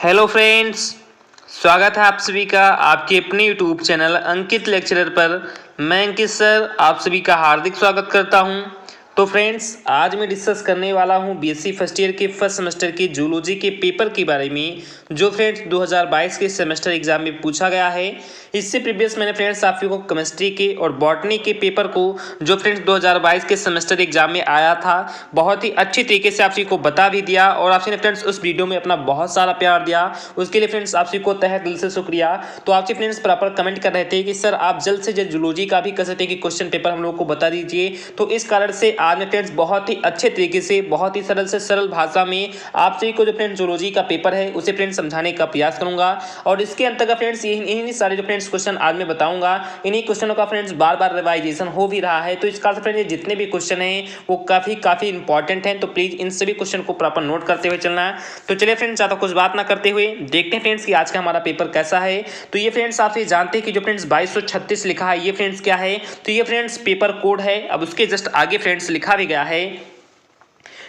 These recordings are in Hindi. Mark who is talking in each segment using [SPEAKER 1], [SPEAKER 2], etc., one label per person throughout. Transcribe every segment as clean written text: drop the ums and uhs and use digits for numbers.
[SPEAKER 1] हेलो फ्रेंड्स, स्वागत है आप सभी का आपके अपने यूट्यूब चैनल अंकित लेक्चरर पर। मैं अंकित सर आप सभी का हार्दिक स्वागत करता हूं। तो फ्रेंड्स, आज मैं डिस्कस करने वाला हूं बीएससी फर्स्ट ईयर के फर्स्ट सेमेस्टर के जूलॉजी के पेपर के बारे में, जो फ्रेंड्स 2022 के सेमेस्टर एग्जाम में पूछा गया है। इससे प्रीवियस मैंने फ्रेंड्स आप को केमिस्ट्री के और बॉटनी के पेपर को, जो फ्रेंड्स 2022 के सेमेस्टर एग्जाम में आया था, बहुत ही अच्छी तरीके से आप सभी को बता भी दिया और आप सभी ने फ्रेंड्स उस वीडियो में अपना बहुत सारा प्यार दिया। उसके लिए फ्रेंड्स आप सभी को तहे दिल से शुक्रिया। तो आपसे फ्रेंड्स प्रॉपर कमेंट कर रहे थे कि सर आप जल्द से जल्द जूलॉजी का भी कर सकते हैं कि क्वेश्चन पेपर हम लोग को बता दीजिए। तो इस कारण से आज मैं फ्रेंड्स बहुत ही अच्छे तरीके से, बहुत ही सरल से सरल भाषा में आप सभी को जो फ्रेंड्स जूलॉजी का पेपर है उसे फ्रेंड्स समझाने का प्रयास करूंगा। और इसके अंतर्गत फ्रेंड्स इन्हीं सारे जो फ्रेंड्स क्वेश्चन आज मैं बताऊंगा, इन्हीं क्वेश्चनों का फ्रेंड्स बार बार रिवाइजेशन हो भी रहा है। तो इस कारण से फ्रेंड्स जितने भी क्वेश्चन हैं वो काफी इंपॉर्टेंट हैं। तो प्लीज इन सभी क्वेश्चन को प्रॉपर नोट करते हुए चलना है। तो चलिए फ्रेंड्स, ज़्यादा कुछ बात ना करते हुए देखते हैं फ्रेंड्स कि आज का हमारा पेपर कैसा है। तो ये फ्रेंड्स आप जानते हैं कि जो फ्रेंड्स 2236 लिखा है ये फ्रेंड्स क्या है, तो ये फ्रेंड्स पेपर कोड है। अब उसके जस्ट आगे फ्रेंड्स लिखा भी गया है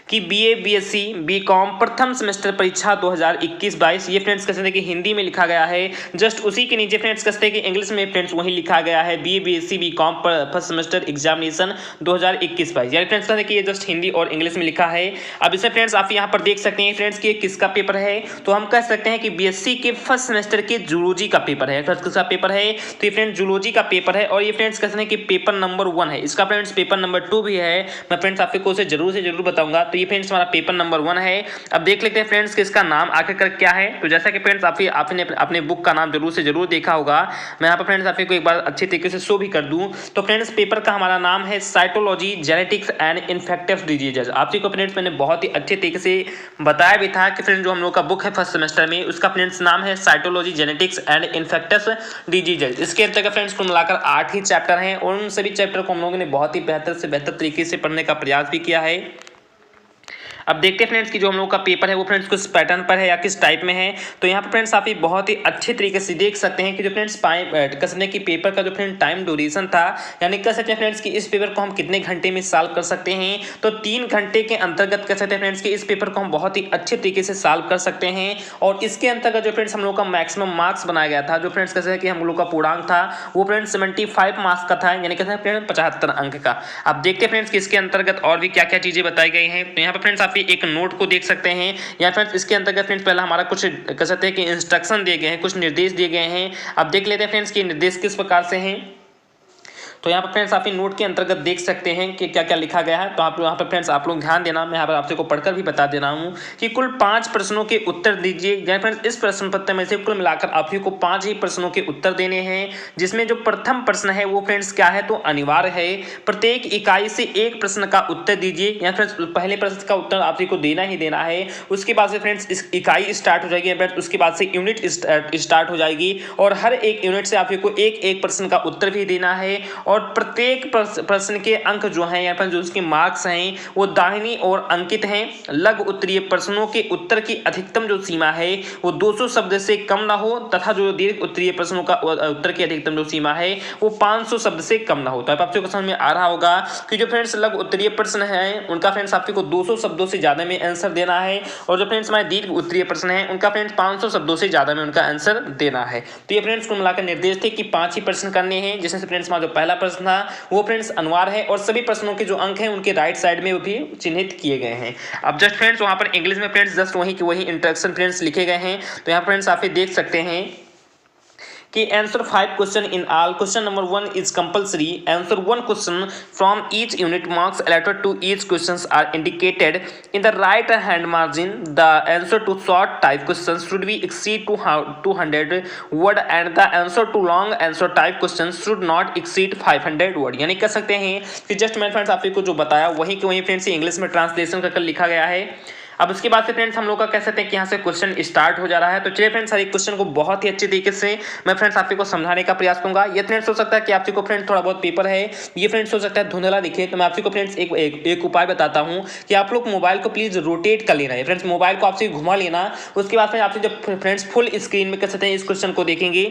[SPEAKER 1] कि बीए बीएससी बीकॉम प्रथम सेमेस्टर परीक्षा 2021-22। ये फ्रेंड्स कहते हैं कि हिंदी में लिखा गया है। जस्ट उसी के नीचे फ्रेंड्स कहते हैं कि इंग्लिश में फ्रेंड्स वही लिखा गया है, BA BSc BCom first semester examination 2021-22। यानी फ्रेंड्स कहते हैं कि ये जस्ट हिंदी और इंग्लिश में लिखा है। अब इसे फ्रेंड्स आप यहाँ पर देख सकते हैं फ्रेंड्स कि किसका पेपर है। तो हम कह सकते हैं कि बीएससी के फर्स्ट सेमेस्टर के जूलॉजी का पेपर है। फर्स्ट किसका पेपर है, तो ये फ्रेंड्स जूलॉजी का पेपर है। और ये फ्रेंड्स कहते हैं कि पेपर नंबर 1 है। इसका फ्रेंड्स पेपर नंबर 2 भी है, मैं फ्रेंड्स आपको उसे जरूर से जरूर बताऊंगा। तो ये फ्रेंड्स हमारा पेपर नंबर 1 है। अब देख लेते हैं फ्रेंड्स कि इसका नाम आखिरकार क्या है। तो जैसा कि फ्रेंड्स आपने अपने बुक का नाम जरूर से जरूर देखा होगा, मैं यहाँ पर फ्रेंड्स आपको एक बार अच्छे तरीके से शो भी कर दूं। तो फ्रेंड्स पेपर का हमारा नाम है cytology genetics and infective diseases. आप सभी को फ्रेंड्स मैंने बहुत ही अच्छे तरीके से बताया भी था कि फ्रेंड्स जो हम लोग का बुक है फर्स्ट सेमेस्टर में, उसका फ्रेंड्स नाम है cytology genetics and infective diseases. इसके अंतर्गत फ्रेंड्स कुल मिलाकर 8 ही चैप्टर हैं और उन सभी चैप्टर को हम लोगों ने बहुत ही बेहतर से बेहतर तरीके से पढ़ने का प्रयास भी किया है। अब देखते हैं फ्रेंड्स कि जो हम लोग का पेपर है वो फ्रेंड्स किस पैटर्न पर है या किस टाइप में है। तो यहाँ पर फ्रेंड्स आप बहुत ही अच्छे तरीके से देख सकते हैं कि जो फ्रेंड्स कसने की पेपर का जो फ्रेंड टाइम ड्यूरेशन था, यानी कह सकते हैं फ्रेंड्स कि इस पेपर को हम कितने घंटे में सॉल्व कर सकते हैं। तो 3 घंटे के अंतर्गत कह सकते हैं फ्रेंड्स कि इस पेपर को हम बहुत ही अच्छे तरीके से सॉल्व कर सकते हैं। और इसके अंतर्गत जो फ्रेंड्स हम लोग का मैक्सिमम मार्क्स बनाया गया था, जो फ्रेंड्स कहते हैं कि हम लोग का पूर्णांक था वो फ्रेंड्स 75 मार्क्स का था, यानी कहते हैं फ्रेंड्स 75 अंक का। अब देखते हैं फ्रेंड्स कि इसके अंतर्गत और भी क्या क्या चीजें बताई गई हैं। तो यहाँ पर फ्रेंड्स आप एक नोट को देख सकते हैं। या फ्रेंड्स इसके अंतर्गत फ्रेंड्स पहला हमारा कुछ कह सकते हैं कि इंस्ट्रक्शन दिए गए हैं, कुछ निर्देश दिए गए हैं। अब देख लेते हैं फ्रेंड्स कि निर्देश किस प्रकार से हैं। तो यहाँ पर फ्रेंड्स आप नोट के अंतर्गत देख सकते हैं कि क्या क्या लिखा गया है। तो आप यहाँ पर फ्रेंड्स आप लोग ध्यान देना, मैं यहाँ पर आपसे को पढ़कर भी बता दे रहा हूँ कि कुल 5 प्रश्नों के उत्तर दीजिए। यानी फ्रेंड्स इस प्रश्न पत्र में से कुल मिलाकर आप को 5 ही प्रश्नों के उत्तर देने हैं, जिसमें जो प्रथम प्रश्न है वो फ्रेंड्स क्या है, तो अनिवार्य है। प्रत्येक इकाई से एक प्रश्न का उत्तर दीजिए। यानी फ्रेंड्स पहले प्रश्न का उत्तर आप को देना ही देना है। उसके बाद से फ्रेंड्स इस इकाई स्टार्ट हो जाएगी, फ्रेंड्स उसके बाद से यूनिट स्टार्ट हो जाएगी और हर एक यूनिट से आप को एक एक प्रश्न का उत्तर भी देना है। और प्रत्येक प्रश्न के अंक जो हैं यहाँ पर जो उसके मार्क्स हैं वो दाहिनी ओर अंकित हैं। लघु उत्तरीय प्रश्नों के उत्तर की अधिकतम जो सीमा है वो 200 शब्द से कम ना हो, तथा जो दीर्घ उत्तरीय प्रश्नों का उत्तर की अधिकतम जो सीमा है वो 500 शब्द से कम ना हो। तो आपको समझ में आ रहा होगा कि जो फ्रेंड्स लघु उत्तरीय प्रश्न है उनका फ्रेंड्स आपको 200 शब्दों से ज्यादा में आंसर देना है, और जो फ्रेंड्स हमारे दीर्घ उत्तरीय प्रश्न है उनका फ्रेंड्स 500 शब्दों से ज्यादा में उनका आंसर देना है। तो ये फ्रेंड्स कुल मिलाकर निर्देश थे कि 5 ही प्रश्न करने हैं, जिसमें से फ्रेंड्स हमारा जो पहला प्रश्न था वो फ्रेंड्स अनिवार्य है और सभी प्रश्नों के जो अंक हैं उनके राइट साइड में वो भी चिन्हित किए गए हैं। अब जस्ट फ्रेंड्स वहां पर इंग्लिश में फ्रेंड्स जस्ट वही इंस्ट्रक्शन फ्रेंड्स लिखे गए हैं। तो यहाँ फ्रेंड्स आप देख सकते हैं कि answer 5 question in all. Question number 1 is compulsory. Answer 1 question from each unit. Marks allotted to each questions are indicated in the right hand margin. The answer to short type questions should be exceed 200 word and the answer to long answer type questions should not exceed 500 word. यानी कह सकते हैं कि जस्ट मैंने फ्रेंड्स आपको जो बताया वही के वही फ्रेंड्स इंग्लिश में ट्रांसलेशन कर लिखा गया है। अब उसके बाद से फ्रेंड्स हम लोग का कह सकते हैं कि यहाँ से क्वेश्चन स्टार्ट हो जा रहा है। तो चलिए फ्रेंड्स हर एक क्वेश्चन को बहुत ही अच्छे तरीके से मैं फ्रेंड्स आपको समझाने का प्रयास करूंगा। ये फ्रेंड्स हो सकता है कि आपको फ्रेंड्स थोड़ा बहुत पेपर है, ये फ्रेंड्स हो सकता है धुंधला दिखे, तो मैं आपको फ्रेंड्स एक उपाय बताता हूँ कि आप लोग मोबाइल को प्लीज रोटेट कर लेना है। फ्रेंड्स मोबाइल को आपसे घुमा लेना, उसके बाद आपसे जब फ्रेंड्स फुल स्क्रीन में कह सकते हैं इस क्वेश्चन को देखेंगे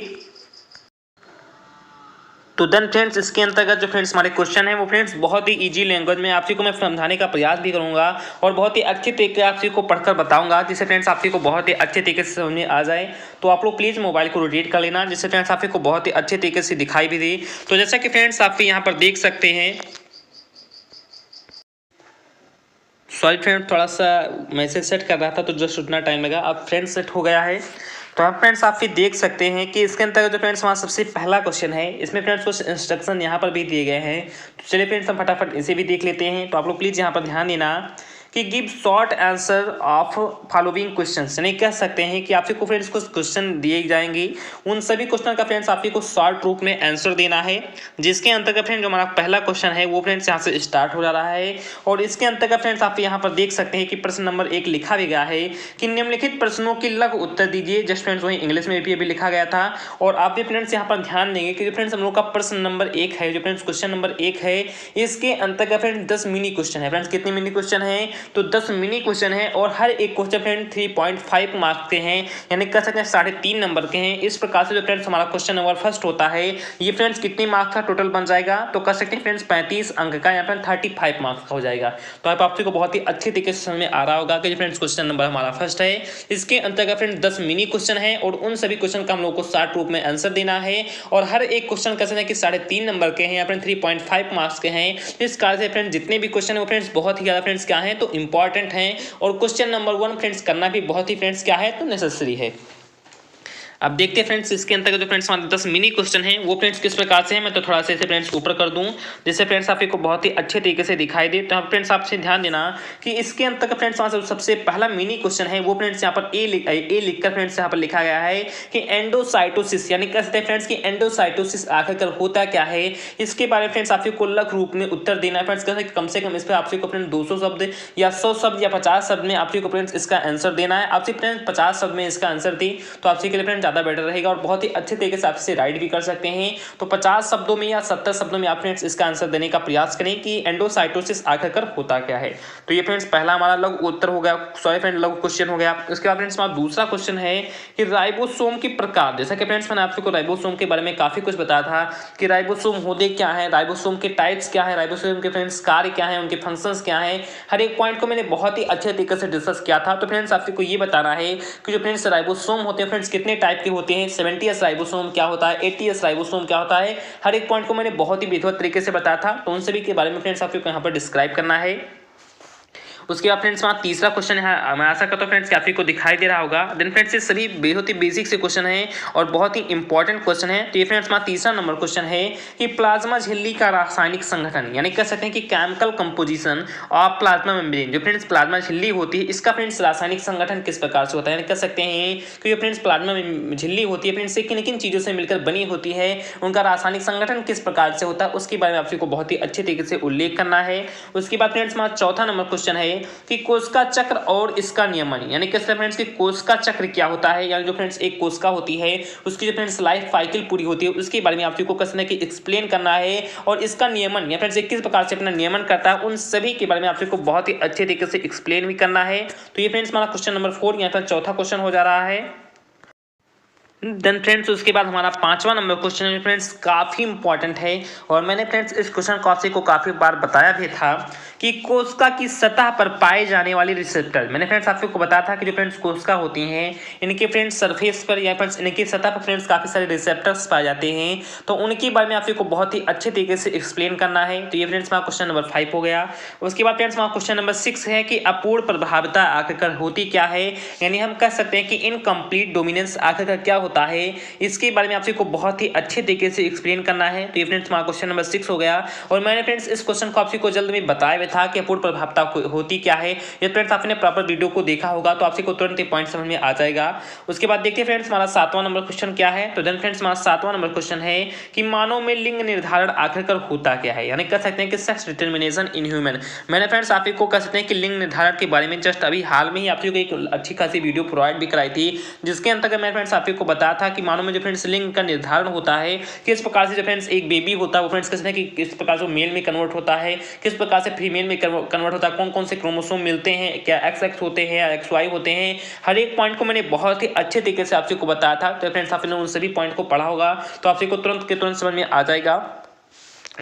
[SPEAKER 1] तो देन फ्रेंड्स इसके अंतर्गत जो फ्रेंड्स हमारे क्वेश्चन है वो फ्रेंड्स बहुत ही इजी लैंग्वेज में आप सभी को मैं समझाने का प्रयास भी करूंगा और बहुत ही अच्छे तरीके आप सभी को पढ़कर बताऊंगा, जिससे फ्रेंड्स आप सभी को बहुत ही अच्छे तरीके से समझ में आ जाए। तो आप लोग प्लीज़ मोबाइल को रोटेट कर लेना, जिससे फ्रेंड्स आप सभी को बहुत ही अच्छे तरीके से दिखाई भी दे। तो जैसा कि फ्रेंड्स आप यहाँ पर देख सकते हैं, सॉरी फ्रेंड्स थोड़ा सा मैसेज सेट कर रहा था तो जस्ट उतना टाइम लगा। अब फ्रेंड्स सेट हो गया है। तो अब फ्रेंड्स आप फिर देख सकते हैं कि इसके अंतर्गत जो फ्रेंड्स हमारा सबसे पहला क्वेश्चन है, इसमें फ्रेंड्स कुछ इंस्ट्रक्शन यहाँ पर भी दिए गए हैं। तो चलिए फ्रेंड्स हम फटाफट इसे भी देख लेते हैं। तो आप लोग प्लीज़ यहाँ पर ध्यान देना कि give short answer of following questions, यानी कह सकते हैं कि आपसे को फ्रेंड्स कुछ क्वेश्चन दिए जाएंगे, उन सभी क्वेश्चन का फ्रेंड्स आपको को शॉर्ट रूप में आंसर देना है। जिसके अंतर्गत फ्रेंड्स जो हमारा पहला क्वेश्चन है वो फ्रेंड्स यहाँ से स्टार्ट हो जा रहा है। और इसके अंतर्गत फ्रेंड्स आप यहाँ पर देख सकते हैं कि प्रश्न नंबर 1 लिखा भी गया है कि निम्नलिखित प्रश्नों के लघु उत्तर दीजिए। जस्ट फ्रेंड्स वही इंग्लिश में भी अभी लिखा गया था। और आप भी फ्रेंड्स यहाँ पर ध्यान देंगे कि जो फ्रेंड्स हम लोग का प्रश्न नंबर 1 है, जो फ्रेंड्स क्वेश्चन नंबर 1 है, इसके अंतर्गत फ्रेंड्स 10 मिनी क्वेश्चन है। फ्रेंड्स कितने मिनी क्वेश्चन है? तो 10 मिनी क्वेश्चन है और हर एक क्वेश्चन फ्रेंड 3.5 मार्क्स के हैं, यानी कह सकते हैं 3.5 नंबर के हैं। इस प्रकार से जो फ्रेंड्स हमारा क्वेश्चन नंबर फर्स्ट होता है, ये फ्रेंड्स कितने मार्क्स का टोटल बन जाएगा? तो कह सकते हैं फ्रेंड्स 35 अंक का, यहाँ पर 35 मार्क्स का हो जाएगा। तो आप को बहुत ही अच्छे तरीके से समझ में आ रहा होगा कि फ्रेंड्स क्वेश्चन नंबर हमारा फर्स्ट है। इसके अंतर्गत फ्रेंड्स 10 मिनी क्वेश्चन है और उन सभी क्वेश्चन का हम लोग को शॉर्ट रूप में आंसर देना है। और हर एक क्वेश्चन कह सकते हैं कि 3.5 नंबर के हैं, यहाँ पर 3.5 मार्क्स के हैं। इस कारण से फ्रेंड्स जितने भी क्वेश्चन है वो फ्रेंड्स बहुत ही ज़्यादा फ्रेंड्स क्या है तो इंपॉर्टेंट हैं। और क्वेश्चन नंबर 1 फ्रेंड्स करना भी बहुत ही फ्रेंड्स क्या है तो नेसेसरी है। अब देखते हैं फ्रेंड्स इसके अंतर्गत जो फ्रेंड्स हमारे 10 मिनी क्वेश्चन हैं वो फ्रेंड्स किस प्रकार से हैं। मैं तो थोड़ा सा इसे फ्रेंड्स ऊपर कर दूं, जिससे फ्रेंड्स आपको बहुत ही अच्छे तरीके से दिखाई दे। तो फ्रेंड्स आपसे ध्यान देना कि इसके अंतर्गत फ्रेंड्स हमारा सबसे पहला मिनी क्वेश्चन है वो फ्रेंड्स यहाँ पर ए लिखकर फ्रेंड्स यहाँ पर लिखा गया है कि एंडोसाइटोसिस, यानी कह सकते हैं फ्रेंड्स कि एंडोसाइटोसिस आखिरकार होता क्या है, इसके बारे में फ्रेंड्स आपको लघु रूप में उत्तर देना है। फ्रेंड्स कम से कम इस पर आपको फ्रेंड्स 200 शब्द या 100 शब्द या 50 शब्द में आपको फ्रेंड्स इसका आंसर देना है। आपसे फ्रेंड्स 50 शब्द में इसका आंसर दी तो आपसे के लिए फ्रेंड्स ज़्यादा बेटर रहेगा और बहुत ही अच्छे तरीके से आप इसे राइट भी कर सकते हैं। तो 50 शब्दों में या 70 शब्दों में आप फ्रेंड्स इसका आंसर देने का प्रयास करें कि एंडोसाइटोसिस आखिरकार होता क्या है। तो ये फ्रेंड्स पहला हमारा लघु उत्तर हो गया, सॉरी फ्रेंड लघु क्वेश्चन हो गया। उसके बाद फ्रेंड्स हमारा दूसरा क्वेश्चन है कि राइबोसोम के प्रकार। जैसा कि फ्रेंड्स मैंने आपको राइबोसोम के बारे में काफी कुछ बताया था कि राइबोसोम होते क्या है, राइबोसोम के टाइप्स क्या है, राइबोसोम के फ्रेंड्स कार्य क्या है, उनके फंक्शंस क्या है, हर एक पॉइंट को मैंने बहुत ही अच्छे तरीके से डिस्कस किया था। तो फ्रेंड्स आपको ये बताना है कि जो फ्रेंड्स राइबोसोम होते हैं फ्रेंड्स कितने टाइप के होते हैं, 70s राइबोसोम क्या होता है, 80s राइबोसोम क्या होता है, हर एक पॉइंट को मैंने बहुत ही विधिवत तरीके से बताया था। तो उन सभी के बारे में फ्रेंड्स आपको यहाँ पर डिस्क्राइब करना है। उसके बाद फ्रेंड्स हमारा तीसरा क्वेश्चन है, मैं आशा करता हूँ फ्रेंड्स आपको दिखाई दे रहा होगा। देन फ्रेंड्स ये सभी बहुत ही बेसिक से क्वेश्चन है और बहुत ही इंपॉर्टेंट क्वेश्चन है। तो ये फ्रेंड्स हमारा तीसरा नंबर क्वेश्चन है कि प्लाज्मा झिल्ली का रासायनिक संगठन, यानी कह सकते हैं कि chemical composition of plasma membrane. जो फ्रेंड्स प्लाज्मा झिल्ली होती है इसका फ्रेंड्स रासायनिक संगठन किस प्रकार से होता है, यानी कह सकते हैं कि जो फ्रेंड्स प्लाज्मा झिल्ली होती है फ्रेंड्स किन किन चीज़ों से मिलकर बनी होती है, उनका रासायनिक संगठन किस प्रकार से होता है, उसके बारे में आपको बहुत ही अच्छे तरीके से उल्लेख करना है। उसके बाद फ्रेंड्स हमारा चौथा नंबर क्वेश्चन है कि कोशिका चक्र और इसका नियमन, यानी कैसे फ्रेंड्स कि कोशिका चक्र क्या होता है, यानी जो फ्रेंड्स एक कोशिका होती है उसकी जो फ्रेंड्स लाइफ साइकिल पूरी होती है उसके बारे में आपको कसना कि एक्सप्लेन करना है। और इसका नियमन या फ्रेंड्स किस प्रकार से अपना नियमन करता है उन सभी के बारे में आपको बहुत ही अच्छे तरीके से एक्सप्लेन भी करना है। तो ये फ्रेंड्स हमारा क्वेश्चन नंबर 4 यहाँ पर चौथा क्वेश्चन हो जा रहा है। देन फ्रेंड्स उसके बाद हमारा पांचवा नंबर क्वेश्चन है फ्रेंड्स काफ़ी इंपॉर्टेंट है और मैंने फ्रेंड्स इस क्वेश्चन को काफ़ी बार बताया भी था कि कोशिका की सतह पर पाए जाने वाली रिसेप्टर। मैंने फ्रेंड्स आपको बताया था कि जो फ्रेंड्स कोशिका होती हैं इनके फ्रेंड्स सरफेस पर या फ्रेंड्स इनकी सतह पर फ्रेंड्स काफ़ी सारे रिसेप्टर्स पाए जाते हैं, तो उनके बारे में आपको बहुत ही अच्छे तरीके से एक्सप्लेन करना है। तो ये फ्रेंड्स हमारा क्वेश्चन नंबर 5 हो गया। उसके बाद फ्रेंड्स हमारा क्वेश्चन नंबर 6 है कि अपूर्ण प्रभाविता आखिरकार होती क्या है, यानी हम कह सकते हैं कि इनकम्प्लीट डोमिनेंस आखिरकार क्या होता है, इसके बारे में आपको बहुत ही अच्छे तरीके से एक्सप्लेन करना है। तो ये फ्रेंड्स हमारा क्वेश्चन नंबर 6 हो गया और मैंने फ्रेंड्स इस क्वेश्चन को आपको जल्द में बताया हुआ था कि अपूर्ण प्रभाविता होती क्या है। ये फ्रेंड्स आपने प्रॉपर वीडियो को देखा होगा तो आपको तुरंत ये पॉइंट समझ में आ जाएगा। उसके बाद देखिए फ्रेंड्स हमारा 7वां नंबर क्वेश्चन क्या है। तो देन फ्रेंड्स हमारा 7वां नंबर क्वेश्चन है कि मानव में लिंग निर्धारण आखिरकार होता क्या है, यानी कह सकते हैं कि सेक्स डिटरमिनेशन इन ह्यूमन। मैंने फ्रेंड्स आपको कह सकते हैं कि लिंग निर्धारण के बारे में जस्ट अभी हाल में ही आपको एक अच्छी खासी वीडियो प्रोवाइड भी कराई थी, जिसके अंतर्गत मैं फ्रेंड्स आपको बता बताया था कि मानव में जो फ्रेंड्स लिंग का निर्धारण होता है, किस प्रकार से जो फ्रेंड्स एक बेबी होता है वो फ्रेंड्स किस प्रकार से मेल में कन्वर्ट होता है, किस प्रकार से फीमेल में कन्वर्ट होता है, कौन कौन से क्रोमोसोम मिलते हैं, क्या XX होते हैं या XY होते हैं, हर एक पॉइंट को मैंने बहुत ही अच्छे तरीके से आपको बताया था। तो फ्रेंड्स आपने उन सभी पॉइंट को पढ़ा होगा तो आपको तुरंत के तुरंत समझ में आ जाएगा।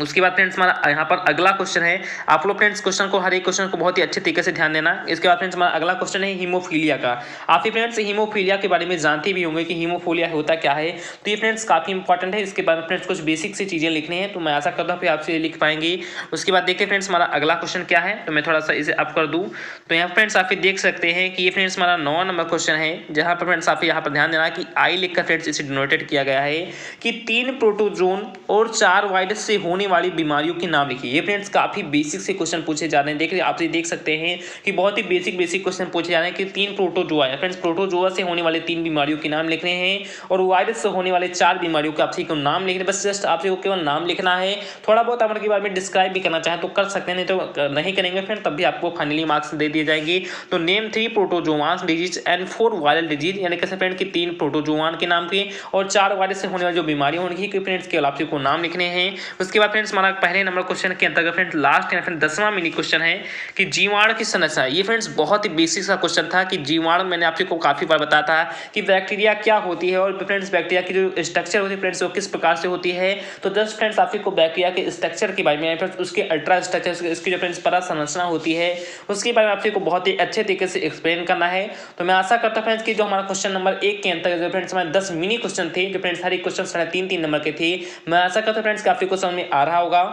[SPEAKER 1] उसके बाद फ्रेंड्स हमारा यहाँ पर अगला क्वेश्चन है, आप लोग फ्रेंड्स क्वेश्चन को हर एक क्वेश्चन को बहुत ही अच्छे तरीके से ध्यान देना। इसके बाद फ्रेंड्स हमारा अगला क्वेश्चन है हीमोफीलिया का। आप ही फ्रेंड्स हीमोफीलिया के बारे में जानते भी होंगे कि हीमोफीलिया होता क्या है, तो ये फ्रेंड्स काफी इंपॉर्टेंट है। इसके बारे में फ्रेंड्स कुछ बेसिक सी चीजें लिखनी है, तो मैं आशा करता हूँ कि आपसे लिख पाएंगे। उसके बाद देखिए फ्रेंड्स हमारा अगला क्वेश्चन क्या है, तो मैं थोड़ा सा इसे अप कर दूँ। तो यहाँ फ्रेंड्स आप देख सकते हैं कि ये फ्रेंड्स हमारा 9 नंबर क्वेश्चन है, जहाँ पर फ्रेंड्स आप यहाँ पर ध्यान देना कि आई लिखकर फ्रेंड्स इसे डिनोटेड किया गया है कि 3 प्रोटोजोन और 4 वायरस से होने वाली बीमारियों के नाम लिखिए। ये फ्रेंड्स काफी बेसिक से क्वेश्चन पूछे जा रहे हैं। देखिए आप देख सकते हैं कि बहुत ही बेसिक क्वेश्चन पूछे जा रहे हैं कि 3 प्रोटोजोआ है फ्रेंड्स, प्रोटोजोआ से होने वाले 3 बीमारियों के नाम लिखने हैं और वायरस से होने वाले 4 बीमारियों के आपसे नाम लिखने, बस जस्ट आपसे केवल नाम लिखना है। थोड़ा बहुत अगर के बारे में डिस्क्राइब भी करना चाहें तो कर सकते हैं, नहीं तो नहीं करेंगे फ्रेंड तब भी आपको फाइनली मार्क्स दे दिए जाएंगे। तो name 3 protozoas disease and 4 viral disease, यानी कैसे फ्रेंड की 3 प्रोटोजोआन के नाम के और 4 वायरस से होने वाली जो बीमारियां होंगी कि फ्रेंड्स केवल आपको नाम लिखने हैं। उसके बाद फ्रेंड्स हमारा पहले नंबर क्वेश्चन के अंतर्गत फ्रेंड्स लास्ट या फिर 10वां मिनी क्वेश्चन है कि जीवाणु की संरचना। ये फ्रेंड्स बहुत ही बेसिक सा क्वेश्चन था कि जीवाणु, मैंने आपको काफी बार बताया था कि बैक्टीरिया क्या होती है और फ्रेंड्स बैक्टीरिया की जो स्ट्रक्चर होती है फ्रेंड्स वो किस प्रकार से होती है। तो जस्ट फ्रेंड्स आपको बैक्टीरिया के स्ट्रक्चर के बारे में फ्रेंड्स उसके अल्ट्रा स्ट्रक्चर, इसकी जो फ्रेंड्स परत संरचना होती है उसके बारे में आपको बहुत ही अच्छे तरीके से एक्सप्लेन करना है। तो मैं आशा करता हूं फ्रेंड्स कि जो हमारा क्वेश्चन नंबर 1 के अंतर्गत जो फ्रेंड्स हमारे 10 मिनी क्वेश्चन थे, जो फ्रेंड्स हर एक क्वेश्चन 3.5 नंबर के थे, मैं आशा करता हूं फ्रेंड्स कि आपको समझ में आ रहा होगा।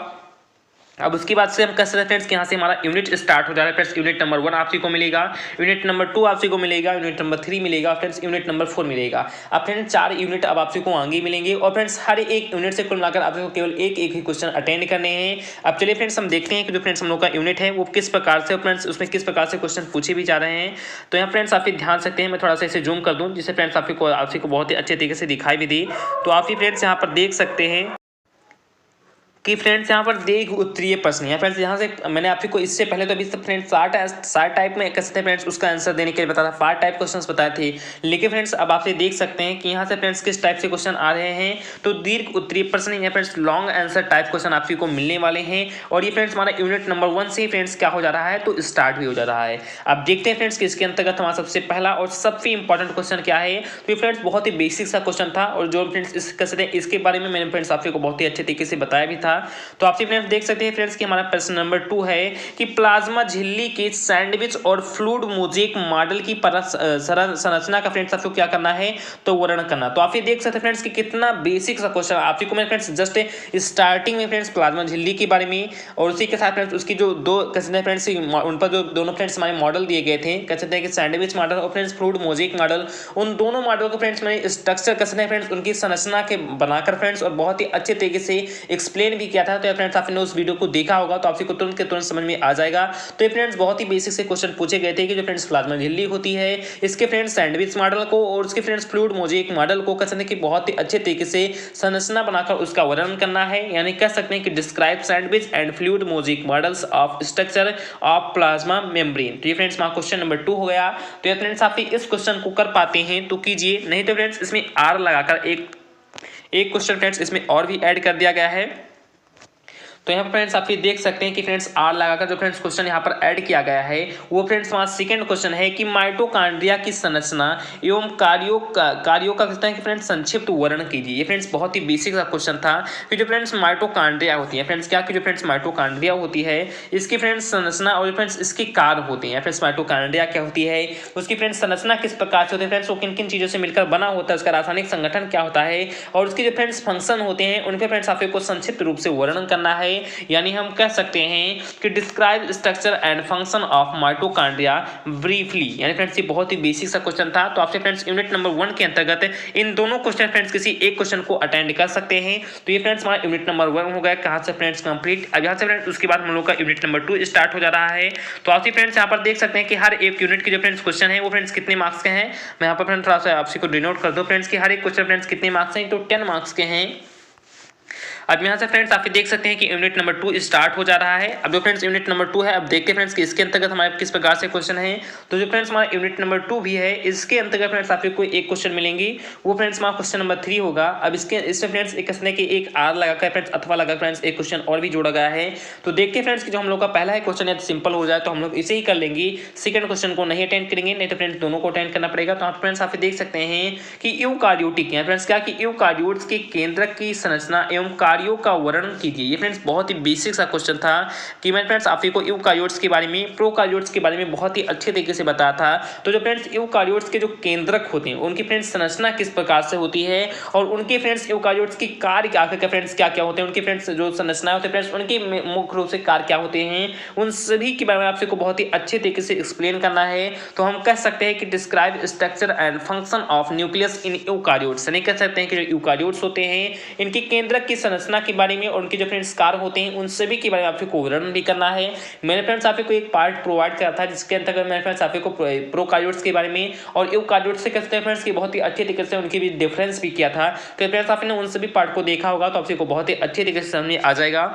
[SPEAKER 1] अब उसके बाद से हम कह सकते हैं फ्रेंड्स कि यहाँ से हमारा यूनिट स्टार्ट हो जा रहा है फ्रेंड्स। यूनिट नंबर 1 आपको मिलेगा, यूनिट नंबर 2 आपको मिलेगा, यूनिट नंबर 3 मिलेगा फ्रेंड्स, यूनिट नंबर 4 मिलेगा। अब फ्रेंड्स 4 यूनिट अब आपको आगे मिलेंगे और फ्रेंड्स हर एक यूनिट से कुल मिलाकर आपको केवल एक ही क्वेश्चन अटेंड करने हैं। अब चलिए फ्रेंड्स हम देखते हैं कि जो फ्रेंड्स हम लोग का यूनिट है वो किस प्रकार से फ्रेंड्स उसमें किस प्रकार से क्वेश्चन पूछे भी जा रहे हैं। तो यहाँ फ्रेंड्स आप ध्यान सकते हैं, मैं थोड़ा सा इसे जूम कर दूँ जिससे फ्रेंड्स आपको बहुत ही अच्छे तरीके से दिखाई भी दी। तो आप ही फ्रेंड्स यहाँ पर देख सकते हैं कि फ्रेंड्स यहाँ पर देख उत्तरीय प्रश्न है फ्रेंड्स। यहाँ से मैंने आपको इससे पहले तो अभी फ्रेंड्स 60 टाइप में कैसे फ्रेंड्स उसका आंसर देने के लिए बताया था, 5 टाइप क्वेश्चंस बताए थे। लेकिन फ्रेंड्स अब आप देख सकते हैं कि यहाँ से फ्रेंड्स किस टाइप से क्वेश्चन आ रहे हैं। तो दीर्घ उत्तरीय प्रश्न या friends long answer type question आपको मिलने वाले हैं और ये फ्रेंड्स हमारा यूनिट नंबर 1 से फ्रेंड्स क्या हो जा रहा है, तो स्टार्ट भी हो जा रहा है। अब देखते हैं फ्रेंड्स कि इसके अंतर्गत हमारा सबसे पहला और सबसे इंपॉर्टेंट क्वेश्चन क्या है। तो ये फ्रेंड्स बहुत ही बेसिक सा क्वेश्चन था और जो फ्रेंड्स इसके बारे में मैंने फ्रेंड्स आपको बहुत ही अच्छे तरीके से बताया भी था। तो आप फ्रेंड्स देख सकते हैं फ्रेंड्स कि हमारा प्रश्न नंबर 2 है कि प्लाज्मा झिल्ली के सैंडविच और फ्लूइड मोज़ेक मॉडल की संरचना का फ्रेंड्स आपको क्या करना है, तो वर्णन करना। तो आप ये देख सकते हैं फ्रेंड्स कि कितना बेसिक सा क्वेश्चन आपको मैं फ्रेंड्स जस्ट स्टार्टिंग में फ्रेंड्स प्लाज्मा झिल्ली के बारे में और उसी के साथ फ्रेंड्स उसकी जो दो कहते फ्रेंड्स उन पर जो दोनों फ्रेंड्स हमारे मॉडल दिए गए थे, कहते हैं कि सैंडविच मॉडल और फ्रेंड्स फ्लूइड मोज़ेक मॉडल, उन दोनों मॉडल को फ्रेंड्स मैंने स्ट्रक्चर कहते हैं फ्रेंड्स उनकी संरचना के बनाकर फ्रेंड्स और बहुत ही अच्छे तरीके से एक्सप्लेन भी किया था। तो फ्रेंड्स आपने उस वीडियो को देखा होगा तो आपको तुरंत के तुरंत समझ में आ जाएगा। तो ये फ्रेंड्स बहुत ही बेसिक से क्वेश्चन पूछे गए थे कि जो फ्रेंड्स प्लाज्मा झिल्ली होती है, इसके फ्रेंड्स सैंडविच मॉडल को और उसके फ्रेंड्स फ्लूइड मोज़ेक मॉडल को कहते हैं कि बहुत ही अच्छे तरीके से संरचना बनाकर उसका वर्णन करना है, यानी कह सकते हैं कि describe sandwich and fluid mosaic models of structure of plasma membrane. तो ये फ्रेंड्स हमारा क्वेश्चन नंबर 2 हो गया। तो ये फ्रेंड्स आप इस क्वेश्चन को कर पाते हैं तो कीजिए, नहीं तो फ्रेंड्स इसमें आर लगाकर एक क्वेश्चन फ्रेंड्स इसमें और भी ऐड कर दिया गया है। तो यहाँ पर फ्रेंड्स आप ये देख सकते हैं कि फ्रेंड्स आर लगाकर जो फ्रेंड्स क्वेश्चन यहाँ पर ऐड किया गया है वो फ्रेंड्स हमारा सेकंड क्वेश्चन है कि माइटोकॉन्ड्रिया की संरचना एवं कार्यों का कहते हैं कि फ्रेंड्स संक्षिप्त वर्णन कीजिए। ये फ्रेंड्स बहुत ही बेसिक सा क्वेश्चन था कि जो फ्रेंड्स माइटोकॉन्ड्रिया होती है फ्रेंड्स क्या कि जो फ्रेंड्स माइटोकॉन्ड्रिया होती है इसकी फ्रेंड्स संरचना और फ्रेंड्स इसके कार्य होते हैं। फ्रेंड्स माइटोकॉन्ड्रिया क्या होती है, उसकी फ्रेंड्स संरचना किस प्रकार से होती है, फ्रेंड्स वो किन किन चीज़ों से मिलकर बना होता है, उसका रासायनिक संगठन क्या होता है और उसके जो फ्रेंड्स फंक्शन होते हैं उनके फ्रेंड्स आपको संक्षिप्त रूप से वर्णन करना है। यानी हम कह सकते हैं कि describe structure and function of mitochondria briefly. यानी फ्रेंड्स ये बहुत ही बेसिक सा क्वेश्चन था। तो आपसे फ्रेंड्स यूनिट नंबर 1 के अंतर्गत इन दोनों क्वेश्चन फ्रेंड्स किसी एक क्वेश्चन को अटेंड कर सकते हैं। तो ये फ्रेंड्स हमारा यूनिट नंबर 1 हो गया कहाँ से फ्रेंड्स कंप्लीट। अब यहाँ से फ्रेंड्स उसके बाद हम लोग का यूनिट नंबर 2 स्टार्ट हो जा रहा है। तो आपसे फ्रेंड्स यहाँ पर देख सकते हैं कि हर एक यूनिट के जो फ्रेंड्स क्वेश्चन है वो फ्रेंड्स कितने मार्क्स के हैं। मैं यहाँ पर फ्रेंड्स थोड़ा सा आपसे को डिनोट कर दूँ फ्रेंड्स कि हर एक क्वेश्चन फ्रेंड्स कितने मार्क्स हैं, तो 10 मार्क्स के हैं। अब यहाँ से फ्रेंड्स आप देख सकते हैं कि यूनिट नंबर 2 स्टार्ट हो जा रहा है। अब जो फ्रेंड्स यूनिट नंबर 2 है, अब देखते हैं फ्रेंड्स कि इसके अंतर्गत हमारे किस प्रकार से क्वेश्चन है। तो जो फ्रेंड्स हमारा यूनिट नंबर 2 भी है, इसके अंतर्गत फ्रेंड्स आपको एक क्वेश्चन मिलेंगी, वो फ्रेंड्स हमारा क्वेश्चन नंबर 3 होगा। अब इसमें फ्रेंड्स एक कसने की एक आर लगाकर फ्रेंड्स अथवा लगा फ्रेंड्स एक क्वेश्चन और भी जोड़ा गया है। तो देखते हैं फ्रेंड्स कि जो हम लोग का पहला है क्वेश्चन है सिंपल हो जाए तो हम लोग इसे ही कर लेंगे, सेकंड क्वेश्चन को नहीं अटेंड करेंगे, नहीं तो फ्रेंड्स दोनों को अटेंड करना पड़ेगा। तो आप फ्रेंड्स आप देख सकते हैं कि यूकार्योटिक है फ्रेंड्स क्या कि यूकार्योट्स के केंद्रक की संरचना एवं कार्यों का वर्णन कीजिए। ये फ्रेंड्स बहुत ही बेसिक सा क्वेश्चन था कि मैं फ्रेंड्स आप को यूकार्योट्स के बारे में, प्रोकार्योट्स के बारे में बहुत ही अच्छे तरीके से बताया था। तो जो फ्रेंड्स यूकार्योट्स के जो केंद्रक होते हैं उनकी फ्रेंड्स संरचना किस प्रकार से होती है और उनके फ्रेंड्स यूकार्योट्स की कार्य आखिर फ्रेंड्स क्या क्या होते हैं, उनके फ्रेंड्स जो संरचना होते हैं फ्रेंड्स उनके मुख्य रूप से कार्य क्या होते हैं, उन सभी के बारे में आपको बहुत ही अच्छे तरीके से एक्सप्लेन करना है। तो हम कह सकते हैं कि describe structure and function of nucleus in eukaryotes, यानी कह सकते हैं कि जो यूकार्योट्स होते हैं इनके केंद्रक की संरचना के बारे में और उनके जो फ्रेंड्स कार्य होते हैं उन सभी के बारे में आपको वर्णन भी करना है। मैंने फ्रेंड्स आपको एक पार्ट प्रोवाइड करा था जिसके अंतर्गत मैंने फ्रेंड्स आपको प्रोकार्योट्स के बारे में और यूकार्योट्स से कहते हैं फ्रेंड्स की बहुत ही अच्छे तरीके से उनकी भी डिफरेंस भी किया था। तो फ्रेंड्स आपने उन सभी पार्ट को देखा होगा तो आपको बहुत ही अच्छे तरीके से समझ में आ जाएगा।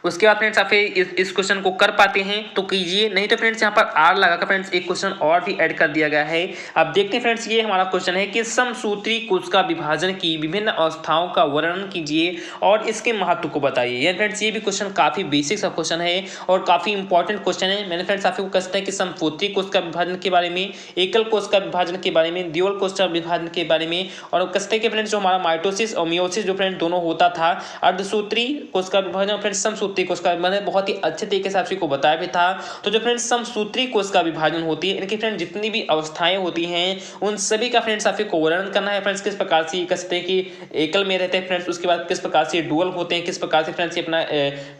[SPEAKER 1] उसके बाद फ्रेंड्स आप इस क्वेश्चन को कर पाते हैं तो कीजिए, नहीं तो फ्रेंड्स यहाँ पर आर लगाकर फ्रेंड्स एक क्वेश्चन और भी ऐड कर दिया गया है। अब देखते हैं फ्रेंड्स ये हमारा क्वेश्चन है कि समसूत्री कोशिका विभाजन की विभिन्न अवस्थाओं का वर्णन कीजिए और इसके महत्व को बताइए। ये फ्रेंड्स ये भी क्वेश्चन काफी बेसिक सा क्वेश्चन है और काफी इंपॉर्टेंट क्वेश्चन है। मैंने फ्रेंड्स आपको कहते हैं कि समसूत्री कोशिका विभाजन के बारे में, एकल कोशिका विभाजन के बारे में, द्विदल कोशिका विभाजन के बारे में और कहते हैं कि फ्रेंड्स जो हमारा माइटोसिस और मियोसिस जो फ्रेंड्स दोनों होता था, अर्धसूत्री कोशिका विभाजन फ्रेंड्स समसूत्री कोशिका मैंने बहुत ही अच्छे तरीके से आपको बताया भी था। तो जो फ्रेंड्स समसूत्री कोशिका विभाजन होती है इनकी फ्रेंड्स जितनी भी अवस्थाएं होती हैं उन सभी का फ्रेंड्स आपको वर्णन करना है। फ्रेंड्स किस प्रकार से कहते हैं कि एकल में रहते हैं फ्रेंड्स, उसके बाद किस प्रकार से डुअल होते हैं, किस प्रकार से फ्रेंड्स अपना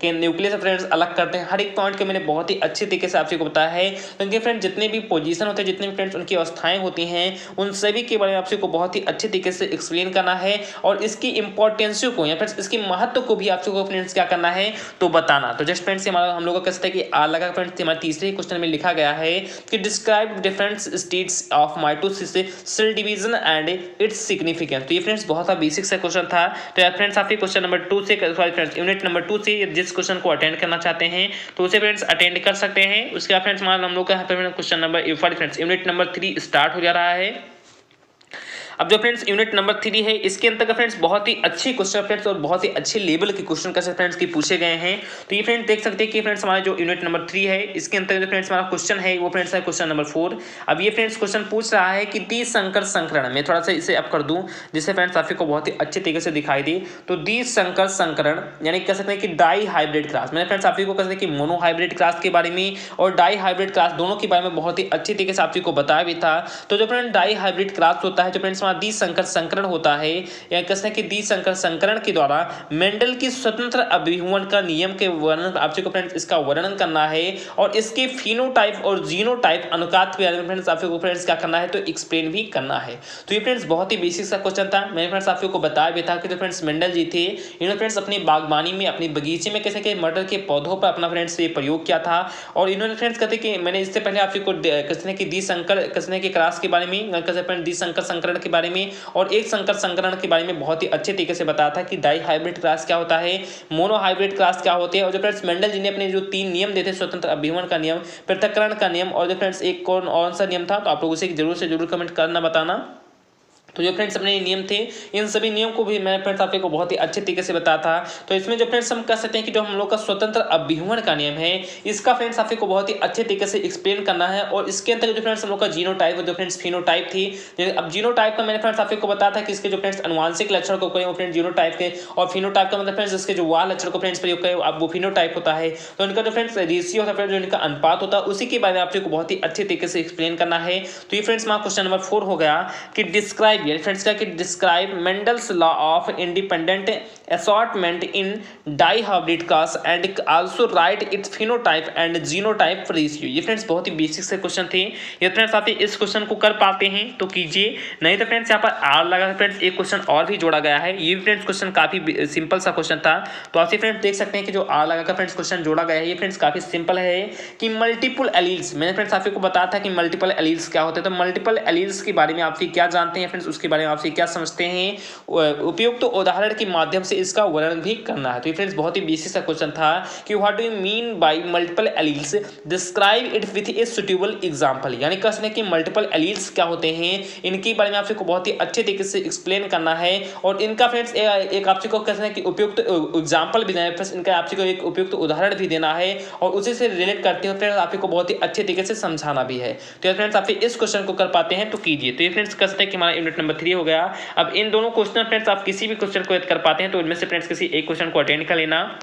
[SPEAKER 1] के न्यूक्लियस फ्रेंड्स अलग करते हैं, हर एक पॉइंट को मैंने बहुत ही अच्छे तरीके से आपको बताया है। तो इनके फ्रेंड्स जितने भी पोजीशन होते हैं, जितने भी फ्रेंड्स उनकी अवस्थाएं होती हैं उन सभी के बारे में आपको बहुत ही अच्छे तरीके से एक्सप्लेन करना है और इसकी इंपॉर्टेंस को या फ्रेंड्स इसके महत्व को भी आपको फ्रेंड्स क्या करना है तो बताना। तो जस्ट फ्रेंड्स हमारा हम लोग का कहते हैं कि आर लगा फ्रेंड्स हमारे तीसरे क्वेश्चन में लिखा गया है कि describe different states of mitosis cell division and its significance. तो ये फ्रेंड्स बहुत ही बेसिक सा क्वेश्चन था। तो यार फ्रेंड्स आप क्वेश्चन नंबर 2 से सॉरी फ्रेंड्स यूनिट नंबर 2 से जिस क्वेश्चन को अटेंड करना चाहते हैं तो उसे फ्रेंड्स अटेंड कर सकते हैं। उसके बाद फ्रेंड्स हमारा हम लोग का question number friends unit number 3 start हो जा रहा है। अब जो फ्रेंड्स यूनिट नंबर 3 है इसके अंतर्गत फ्रेंड्स बहुत ही अच्छे क्वेश्चन फ्रेंड्स और बहुत ही अच्छे लेवल के क्वेश्चन कैसे फ्रेंड्स की पूछे गए हैं। तो ये फ्रेंड्स देख सकते हैं कि फ्रेंड्स हमारा जो यूनिट नंबर 3 है इसके अंतर्गत फ्रेंड्स हमारा क्वेश्चन है वो फ्रेंड्स है क्वेश्चन नंबर 4। अब ये फ्रेंड्स क्वेश्चन पूछ रहा है कि द्विसंकर संकरण, मैं थोड़ा सा इसे अप कर दूं जिससे फ्रेंड्स आपको बहुत ही अच्छे तरीके से दिखाई दे। तो द्विसंकर संकरण यानी कह सकते हैं कि डाई हाइब्रिड क्लास, मैंने फ्रेंड्स आपको कहते हैं कि मोनो हाइब्रिड क्लास के बारे में और डाई हाइब्रिड क्लास दोनों के बारे में बहुत ही अच्छे तरीके से आपको बताया भी था। तो जो फ्रेंड्स डाई हाइब्रिड क्लास होता है, जो फ्रेंड्स हमारा द्विसंकर संकरण होता है या कहते हैं कि द्विसंकर संकरण के द्वारा मेंडल की स्वतंत्र अभिहुवन का नियम के वर्णन आपको फ्रेंड्स इसका वर्णन करना है और इसके फिनोटाइप और जीनोटाइप अनुपात के बारे में फ्रेंड्स आपको फ्रेंड्स क्या करना है तो एक्सप्लेन भी करना है। तो ये फ्रेंड्स बहुत ही बेसिक सा क्वेश्चन था। मैंने फ्रेंड्स आपको बताया भी था कि जो फ्रेंड्स मेंडल जी थे इन्होंने फ्रेंड्स अपनी बागबानी में अपनी बगीचे में कैसे मटर के पौधों पर अपना फ्रेंड्स ये प्रयोग किया था और इन्होंने फ्रेंड्स कहते कि मैंने इससे पहले आपको कहते हैं कि द्विसंकर कहते के क्लास के बारे में द्विसंकर संकरण के बारे में और एक संकर संकरण के बारे में बहुत ही अच्छे तरीके से बताया था कि डाई हाइब्रिड क्लास क्या होता है, मोनो हाइब्रिड क्लास क्या होती है और जो फ्रेंड्स मेंडल जी ने अपने जो 3 नियम देते स्वतंत्र अभिहुवन का नियम, पृथक्करण का नियम और जो फ्रेंड्स एक कौन सा नियम था तो आप लोगों से जरूर कमेंट करना बताना। तो जो फ्रेंड्स अपने नियम थे इन सभी नियम को भी मैं फ्रेंड्स आपको बहुत ही अच्छे तरीके से बताया था। तो इसमें जो फ्रेंड्स हम कह सकते हैं कि जो हम लोग का स्वतंत्र अभिहुवन का नियम है इसका फ्रेंड्स आपको बहुत ही अच्छे तरीके से एक्सप्लेन करना है और इसके अंतर्गत जो फ्रेंड्स हम लोग का जीनोटाइप जो फ्रेंड्स फिनोटाइप थी। अब जीनोटाइप का मैंने फ्रेंड्स आपको बताया था कि इसके जो फ्रेंड्स अनुवांशिक लक्षण को करें वो फ्रेंड्स जीनोटाइप के और फिनोटाइप का मतलब फ्रेंड्स इसके जो वाल लक्षण को फ्रेंड्स प्रयोग करें अब वो फिनोटाइप होता है। तो इनका जो फ्रेंड्स रेशियो होता है जो इनका अनुपात होता है उसी के बारे में आपको बहुत ही अच्छे तरीके से एक्सप्लेन करना है। तो ये फ्रेंड्स हमारा क्वेश्चन नंबर 4 हो गया कि डिस्क्राइब फ्रेंड्स क्या कि describe Mendel's law of independent assortment in dihybrid class and also write its phenotype and genotype ratio। ये फ्रेंड्स बहुत ही बेसिक से क्वेश्चन थे। ये फ्रेंड्स आप इस क्वेश्चन को कर पाते हैं तो कीजिए, नहीं तो फ्रेंड्स यहाँ पर आर लगा फ्रेंड्स एक क्वेश्चन और भी जोड़ा गया है। ये फ्रेंड्स क्वेश्चन काफी सिंपल सा क्वेश्चन था। तो आप फ्रेंड्स देख सकते हैं कि जो आर लगा फ्रेंड्स क्वेश्चन जोड़ा गया है ये फ्रेंड्स काफी सिंपल है कि मल्टीपल एलील्स, मैंने फ्रेंड्स आपको बताया था कि मल्टीपल एलील्स क्या होते हैं। तो मल्टीपल एलील्स के बारे में आप क्या जानते हैं फ्रेंड्स उसके बारे में आपसे क्या समझते हैं, उपयुक्त तो उदाहरण के माध्यम से इसका वर्णन भी करना है। तो ये फ्रेंड्स बहुत ही बेसिक सा क्वेश्चन था कि what do you mean by multiple alleles, describe it with a suitable example. यानी कह सकते हैं कि मल्टीपल एलील्स क्या होते हैं, इनके बारे में आपको बहुत ही अच्छे तरीके से एक्सप्लेन करना है और इनका फ्रेंड्स एक आपको कह सकते हैं कि उपयुक्त एग्जांपल भी देना है, फ्रेंड्स इनका आपको एक उपयुक्त उदाहरण भी देना है और उसी से रिलेट करते हुए फ्रेंड्स आपको बहुत ही अच्छे तरीके से समझाना भी है। तो फ्रेंड्स आप इस क्वेश्चन को कर पाते हैं तो कीजिए। तो ये फ्रेंड्स कह सकते हैं कि हमारा यूनिट नंबर 3 हो गया। अब इन दोनों क्वेश्चन फ्रेंड्स आप किसी भी क्वेश्चन को कर पाते हैं तो इनमें से फ्रेंड्स किसी एक क्वेश्चन को अटेंड कर लेना।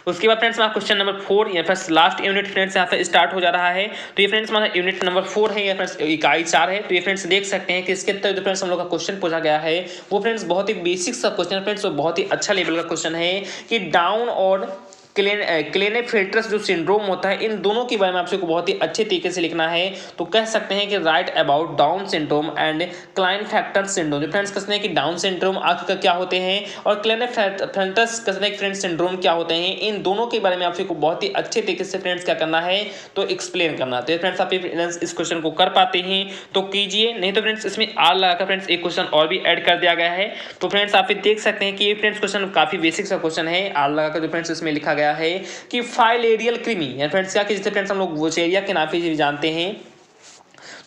[SPEAKER 1] उसके बाद फ्रेंड्स हमारा क्वेश्चन नंबर 4 या फ्रेंड्स लास्ट यूनिट फ्रेंड्स यहाँ पे स्टार्ट हो जा रहा है। तो ये फ्रेंड्स हमारा यूनिट नंबर 4 है या फ्रेंड्स इकाई 4 है। तो ये फ्रेंड्स देख सकते हैं कि इसके अंदर जो फ्रेंड्स हम लोग का क्वेश्चन पूछा गया है वो फ्रेंड्स बहुत ही बेसिक सा क्वेश्चन फ्रेंड्स बहुत ही अच्छा लेवल का क्वेश्चन है कि डाउन और क्लेनेफेल्टर जो सिंड्रोम होता है इन दोनों के बारे में आपको बहुत ही अच्छे तरीके से लिखना है। तो कह सकते हैं कि right about down syndrome and Klinefelter syndrome. Friends कहते हैं कि डाउन सिंड्रोम आंख का क्या होते हैं और क्लेनेफेल्टर्स कहते हैं फ्रेंड्स सिंड्रोम क्या होते हैं, इन दोनों के बारे में आपको बहुत ही अच्छे तरीके से फ्रेंड्स क्या करना है तो एक्सप्लेन करना। तो फ्रेंड्स आप इस क्वेश्चन को कर पाते हैं तो कीजिए, नहीं तो फ्रेंड्स इसमें आर लगाकर फ्रेंड्स एक क्वेश्चन और भी ऐड कर दिया गया है। तो फ्रेंड्स आप देख सकते हैं कि ये फ्रेंड्स क्वेश्चन काफी बेसिक सा क्वेश्चन है, आर लगाकर जो फ्रेंड्स इसमें लिखा गया है कि फाइलेरियल कृमि या फ्रेंड्स क्या कि जिसे फ्रेंड्स हम लोग वोचेरिया के नाम से जानते हैं।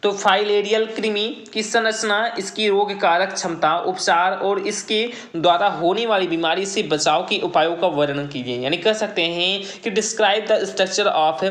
[SPEAKER 1] तो फाइलेरियल कृमि की संरचना, इसकी रोग कारक क्षमता, उपचार और इसके द्वारा होने वाली बीमारी से बचाव के उपायों का वर्णन कीजिए। यानी कह सकते हैं कि describe the structure of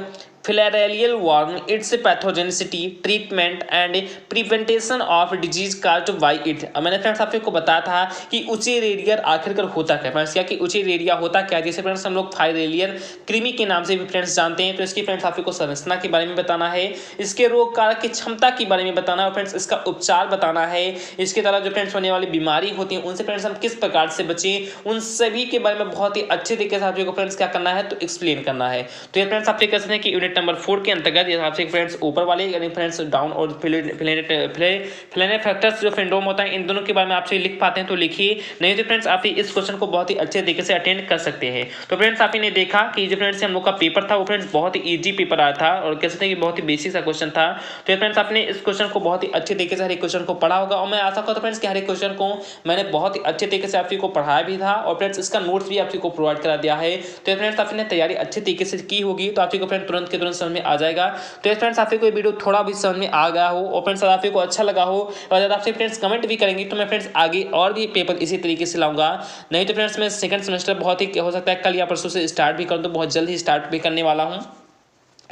[SPEAKER 1] filarial worm, it's pathogenicity, treatment and prevention of disease caused by it. मैंने फ्रेंड्स आपको बताया था कि उचेरेरिया आखिरकार होता क्या फ्रेंड्स, क्या कि उचेरेरिया होता क्या, जैसे फ्रेंड्स हम लोग फाइलेरियल कृमि के नाम से भी फ्रेंड्स जानते हैं। तो इसकी फ्रेंड्स आपको संरचना के बारे में बताना है, इसके रोग कारक की क्षमता के बारे में बताना है, फ्रेंड्स इसका उपचार बताना है, इसके द्वारा जो फ्रेंड्स होने वाली बीमारी होती है उनसे फ्रेंड्स हम किस प्रकार से बचें, उन सभी के बारे में बहुत ही अच्छे तरीके से आपको फ्रेंड्स क्या करना है तो एक्सप्लेन करना है। तो ये फ्रेंड्स आप कह सकते हैं कि यूनिट नंबर 4 के अंतर्गत ये आपसे फ्रेंड्स ऊपर वाले यानी फ्रेंड्स डाउन और फ्लेनेफेल्टर्स जो सिंड्रोम होता है इन दोनों के बारे में आपसे लिख पाते हैं तो लिखिए, नहीं तो फ्रेंड्स आप इस क्वेश्चन को बहुत ही अच्छे तरीके से अटेंड कर सकते हैं। तो फ्रेंड्स आपने देखा कि जो फ्रेंड्स हम लोग का पेपर था वो फ्रेंड्स बहुत ही इजी पेपर आया था और कह सकते हैं कि बहुत ही बेसिक सा क्वेश्चन था। तो फ्रेंड्स आपने इस क्वेश्चन को बहुत ही अच्छे तरीके से हर एक क्वेश्चन को पढ़ा होगा और मैं आशा करता हूं फ्रेंड्स कि हर एक क्वेश्चन को मैंने बहुत ही अच्छे तरीके से आपको पढ़ाया भी था और फ्रेंड्स इसका नोट्स भी आपको प्रोवाइड करा दिया है। तो फ्रेंड्स आपने तैयारी अच्छे तरीके से की होगी तो आपको फ्रेंड्स तुरंत के तुरंत समझ में आ जाएगा। तो फ्रेंड्स आपको ये वीडियो थोड़ा भी समझ में आ गया हो और फ्रेंड्स आपको अच्छा लगा हो और अगर आपसे फ्रेंड्स कमेंट भी करेंगे तो मैं फ्रेंड्स आगे और भी पेपर इसी तरीके से लाऊंगा। नहीं तो फ्रेंड्स मैं सेकंड सेमेस्टर बहुत ही हो सकता है कल या परसों से स्टार्ट भी करूँ, तो बहुत जल्द ही स्टार्ट भी करने वाला हूँ,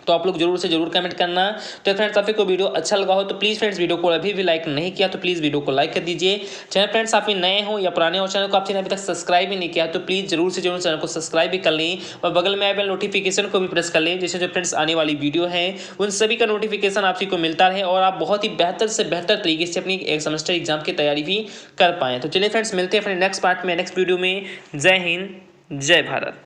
[SPEAKER 1] तो आप लोग जरूर से जरूर कमेंट करना। तो फ्रेंड्स आपको वीडियो अच्छा लगा हो तो प्लीज़ फ्रेंड्स वीडियो को अभी भी लाइक नहीं किया तो प्लीज़ वीडियो को लाइक कर दीजिए। चैनल फ्रेंड्स आप नए हो या पुराने हो, चैनल को आपने अभी तक सब्सक्राइब भी नहीं किया तो प्लीज़ जरूर से जरूर चैनल को सब्सक्राइब भी कर लें और बगल में आए बेल नोटिफिकेशन को भी प्रेस कर लें, जिससे जो फ्रेंड्स आने वाली वीडियो है उन सभी का नोटिफिकेशन आपको मिलता रहे और आप बहुत ही बेहतर से बेहतर तरीके से अपनी एक सेमेस्टर एग्जाम की तैयारी भी कर पाएँ। तो चलिए फ्रेंड्स मिलते हैं अपने नेक्स्ट पार्ट में, नेक्स्ट वीडियो में। जय हिंद, जय भारत।